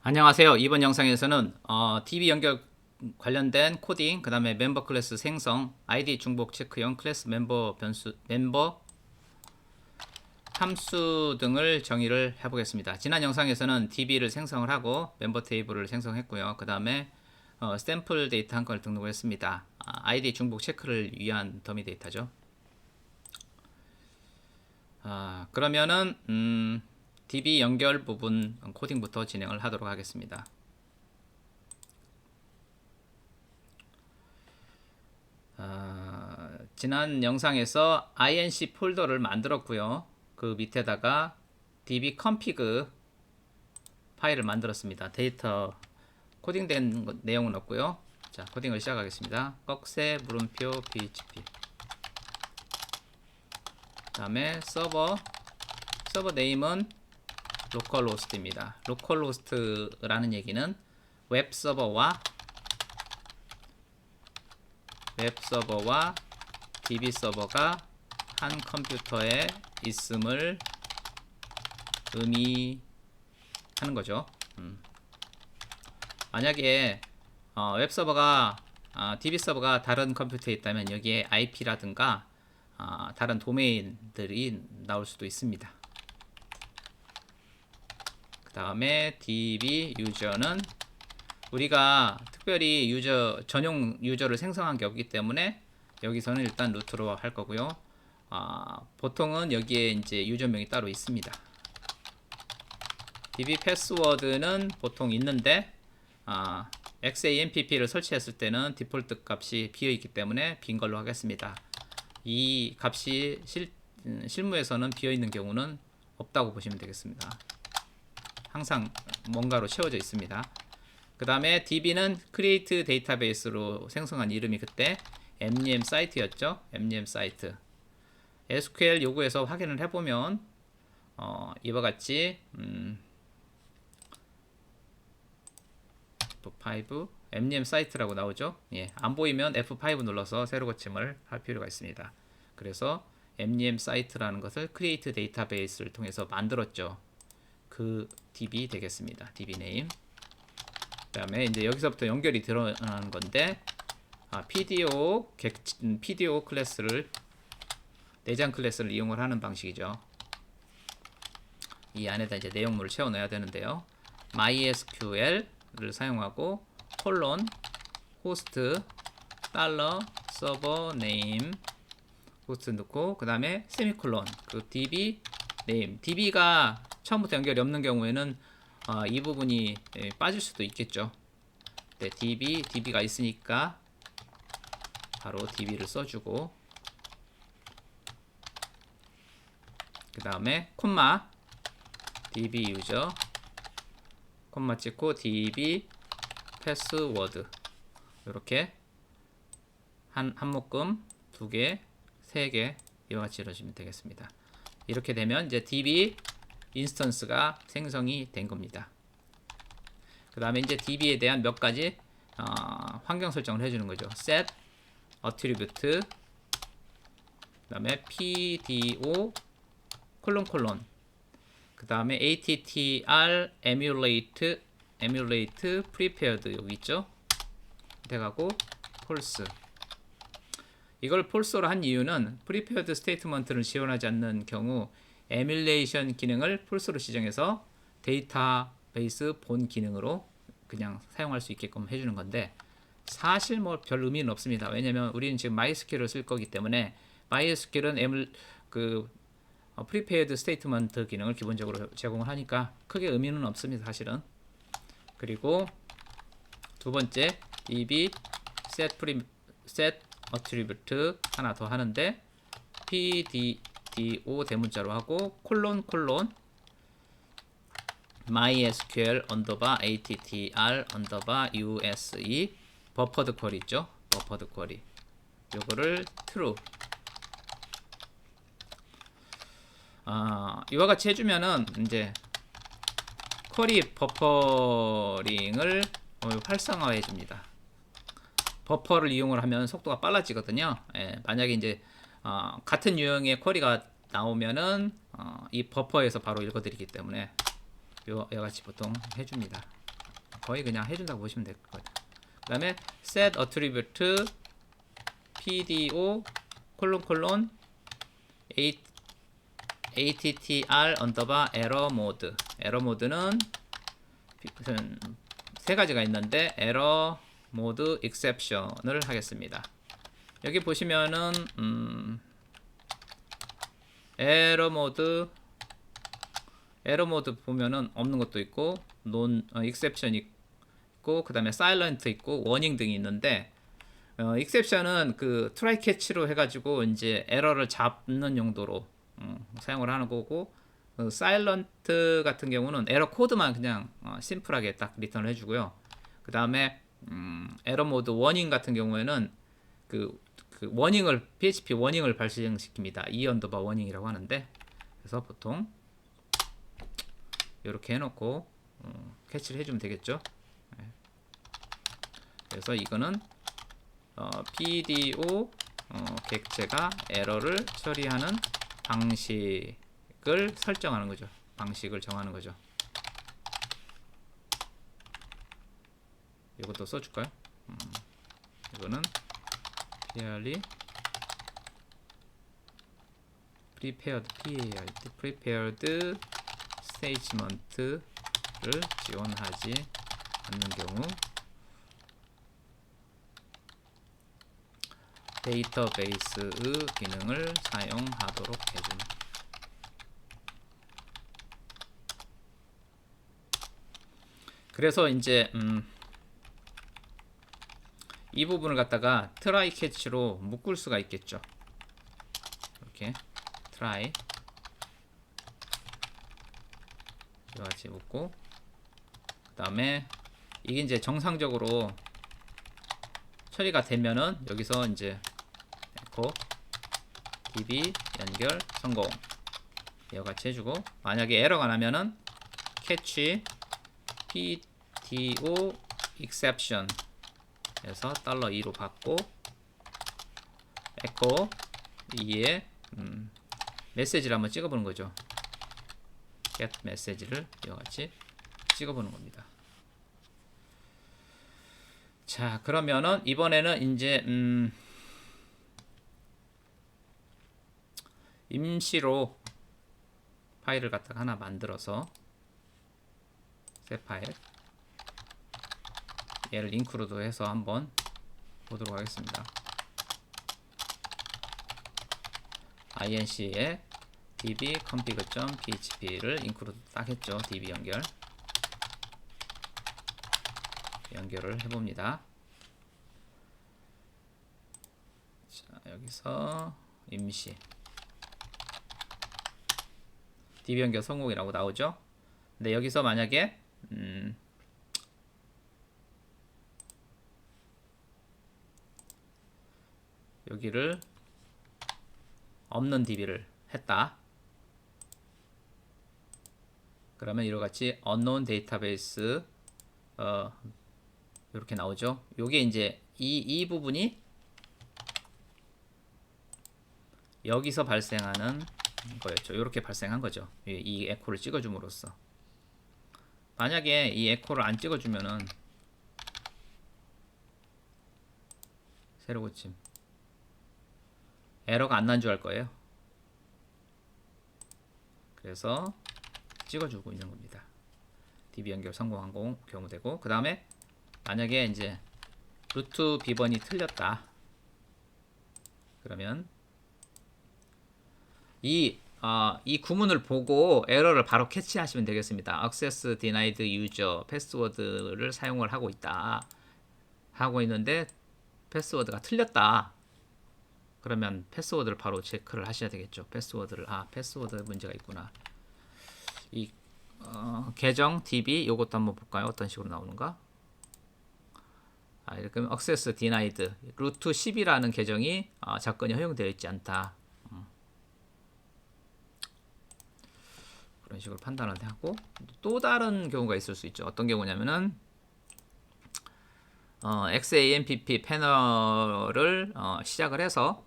안녕하세요. 이번 영상에서는 DB 연결 관련된 코딩, 그 다음에 멤버 클래스 생성, 아이디 중복 체크형 클래스 멤버 변수, 멤버 함수 등을 정의를 해보겠습니다. 지난 영상에서는 DB를 생성을 하고 멤버 테이블을 생성했고요. 그 다음에 샘플 데이터 한 건을 등록을 했습니다. 아이디 중복 체크를 위한 더미 데이터죠. 그러면은 DB 연결 부분 코딩부터 진행을 하도록 하겠습니다. 지난 영상에서 inc 폴더를 만들었고요. 그 밑에다가 db config 파일을 만들었습니다. 데이터 코딩된 내용은 없고요. 자, 코딩을 시작하겠습니다. 꺽쇠 물음표 php. 그 다음에 서버 네임은 localhost입니다. localhost라는 얘기는 웹서버와 DB 서버가 한 컴퓨터에 있음을 의미하는 거죠. 만약에 웹서버가 DB 서버가 다른 컴퓨터에 있다면 여기에 IP라든가 다른 도메인들이 나올 수도 있습니다. 그 다음에 DB 유저는 우리가 특별히 전용 유저를 생성한 게 없기 때문에 여기서는 일단 루트로 할 거고요. 보통은 여기에 이제 유저명이 따로 있습니다. DB 패스워드는 보통 있는데 XAMPP를 설치했을 때는 디폴트 값이 비어 있기 때문에 빈 걸로 하겠습니다. 이 값이 실무에서는 비어 있는 경우는 없다고 보시면 되겠습니다. 항상 뭔가로 채워져 있습니다. 그 다음에 DB는 create 데이터베이스로 생성한 이름이 그때 mnem 사이트였죠. mnem 사이트. SQL 요구에서 확인을 해보면 이와 같이 F5 mnem 사이트라고 나오죠. 예, 안 보이면 F5 눌러서 새로 고침을 할 필요가 있습니다. 그래서 mnem 사이트라는 것을 create 데이터베이스를 통해서 만들었죠. 그 DB 되겠습니다. DB 네임. 그 다음에 이제 여기서부터 연결이 드러나는 건데 PDO 클래스를 내장 클래스를 이용을 하는 방식이죠. 이 안에다 이제 내용물을 채워 넣어야 되는데요. MySQL을 사용하고 콜론 호스트 달러 서버 네임 호스트 넣고 그 다음에 세미콜론 그 DB 네임. DB가 처음부터 연결이 없는 경우에는 이 부분이 빠질 수도 있겠죠. 네, DB가 있으니까 바로 DB를 써주고 그 다음에 콤마 DB 유저 콤마 찍고 DB 패스워드 이렇게 한 묶음 2개 3개 이와 같이 이루어지면 되겠습니다. 이렇게 되면 이제 DB 인스턴스가 생성이 된 겁니다. 그 다음에 이제 DB에 대한 몇 가지 환경 설정을 해주는 거죠. set attribute 그 다음에 PDO 콜론 그 다음에 attr emulate prepared 여기 있죠. 돼가고 false. 이걸 false로 한 이유는 prepared 스테이트먼트를 지원하지 않는 경우 에뮬레이션 기능을 false로 지정해서 데이터베이스 본 기능으로 그냥 사용할 수 있게끔 해주는 건데 사실 뭐 별 의미는 없습니다. 왜냐면 우리는 지금 MySQL을 쓸 거기 때문에 MySQL은 prepared 스테이트먼트 기능을 기본적으로 제공을 하니까 크게 의미는 없습니다. 사실은. 그리고 두 번째 db set attribute 하나 더 하는데 PDO 대문자로 하고 콜론 MySQL attr use 버퍼드 쿼리 있죠. 버퍼드 쿼리 요거를 true 이와 같이 해주면은 이제 쿼리 버퍼링을 활성화해 줍니다. 버퍼를 이용을 하면 속도가 빨라지거든요. 예, 만약에 이제 같은 유형의 쿼리가 나오면은 이 버퍼에서 바로 읽어드리기 때문에 이와 같이 보통 해줍니다. 거의 그냥 해준다고 보시면 될 거예요. 그 다음에 set attribute pdo 콜론 attr 언더바 에러 모드. 에러 모드는 세 가지가 있는데 에러 모드 exception을 하겠습니다. 여기 보시면은 에러 모드 보면은 없는 것도 있고 exception 있고 그 다음에 silent 있고 warning 등이 있는데 exception은 그 try catch로 해가지고 이제 에러를 잡는 용도로 사용을 하는 거고 silent 같은 경우는 에러 코드만 그냥 심플하게 딱 리턴을 해주고요. 그 다음에 에러 모드 워닝 같은 경우에는 그 워닝을 PHP 워닝을 발생시킵니다. 이 언더바 워닝이라고 하는데 그래서 보통 이렇게 해놓고 캐치를 해주면 되겠죠. 그래서 이거는 PDO 객체가 에러를 처리하는 방식을 설정하는 거죠. 방식을 정하는 거죠. 이것도 써줄까요? 이거는 PR이 prepared statement를 지원하지 않는 경우 데이터베이스의 기능을 사용하도록 해줌. 그래서 이제 이 부분을 갖다가 try catch로 묶을 수가 있겠죠. 이렇게 try 같이 묶고 그 다음에 이게 이제 정상적으로 처리가 되면은 여기서 이제 echo db 연결 성공 이와 같이 해주고 만약에 에러가 나면은 catch pdo exception 에서 $2로 받고 echo 2에 메시지를 한번 찍어보는 거죠. get 메시지를 이와 같이 찍어보는 겁니다. 자, 그러면은 이번에는 이제 임시로 파일을 갖다가 하나 만들어서 새 파일 얘를 인크루드 해서 한번 보도록 하겠습니다. inc에 db-config.php를 인크루드 딱 했죠. db 연결을 해봅니다. 자, 여기서 임시 db 연결 성공이라고 나오죠. 근데 여기서 만약에 여기를 없는 db를 했다. 그러면 이와 같이 unknown database 이렇게 나오죠. 요게 이제 이 부분이 여기서 발생하는 거였죠. 이렇게 발생한 거죠. 이 에코를 찍어줌으로써 만약에 이 에코를 안 찍어주면은 새로 고침 에러가 안 난 줄 알 거예요. 그래서 찍어주고 있는 겁니다. db 연결 성공한 경우 되고 그 다음에 만약에 이제 루트 비번이 틀렸다. 그러면 이 구문을 보고 에러를 바로 캐치하시면 되겠습니다. Access denied user 패스워드를 사용을 하고 있는데 패스워드가 틀렸다. 그러면 패스워드를 바로 체크를 하셔야 되겠죠. 패스워드 문제가 있구나. 이 계정 db 요것도 한번 볼까요? 어떤 식으로 나오는가? 이렇게 access denied 루트 10이라는 계정이 접근이 허용되어 있지 않다. 그런 식으로 판단을 하고 또 다른 경우가 있을 수 있죠. 어떤 경우냐면은 XAMPP 패널을 시작을 해서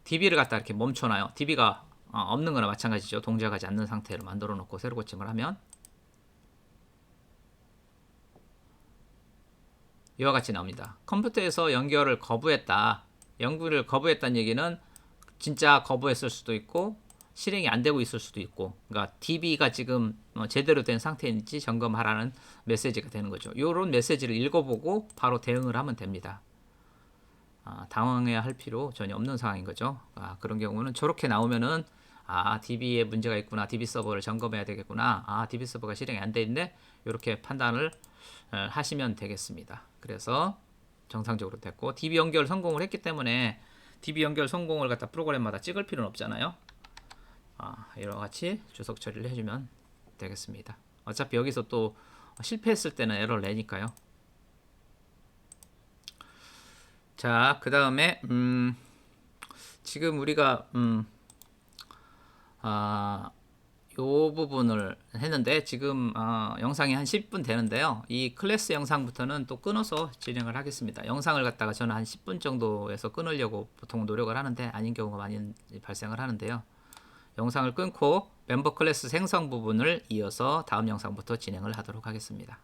DB를 갖다 이렇게 멈춰놔요. DB가 없는 거나 마찬가지죠. 동작하지 않는 상태로 만들어 놓고 새로 고침을 하면 이와 같이 나옵니다. 컴퓨터에서 연결을 거부했다. 연결을 거부했다는 얘기는 진짜 거부했을 수도 있고 실행이 안 되고 있을 수도 있고, 그러니까 DB가 지금 제대로 된 상태인지 점검하라는 메시지가 되는 거죠. 이런 메시지를 읽어보고 바로 대응을 하면 됩니다. 당황해야 할 필요 전혀 없는 상황인 거죠. 그런 경우는 저렇게 나오면은 DB에 문제가 있구나, DB 서버를 점검해야 되겠구나, DB 서버가 실행이 안 돼 있네, 이렇게 판단을 하시면 되겠습니다. 그래서 정상적으로 됐고, DB 연결 성공을 했기 때문에 DB 연결 성공을 갖다 프로그램마다 찍을 필요는 없잖아요. 이와 같이 주석 처리를 해주면 되겠습니다. 어차피 여기서 또 실패했을 때는 에러를 내니까요. 자, 그 다음에 지금 우리가 요 부분을 했는데 지금 영상이 한 10분 되는데요. 이 클래스 영상부터는 또 끊어서 진행을 하겠습니다. 영상을 갖다가 저는 한 10분 정도에서 끊으려고 보통 노력을 하는데 아닌 경우가 많이 발생을 하는데요. 영상을 끊고 멤버 클래스 생성 부분을 이어서 다음 영상부터 진행을 하도록 하겠습니다.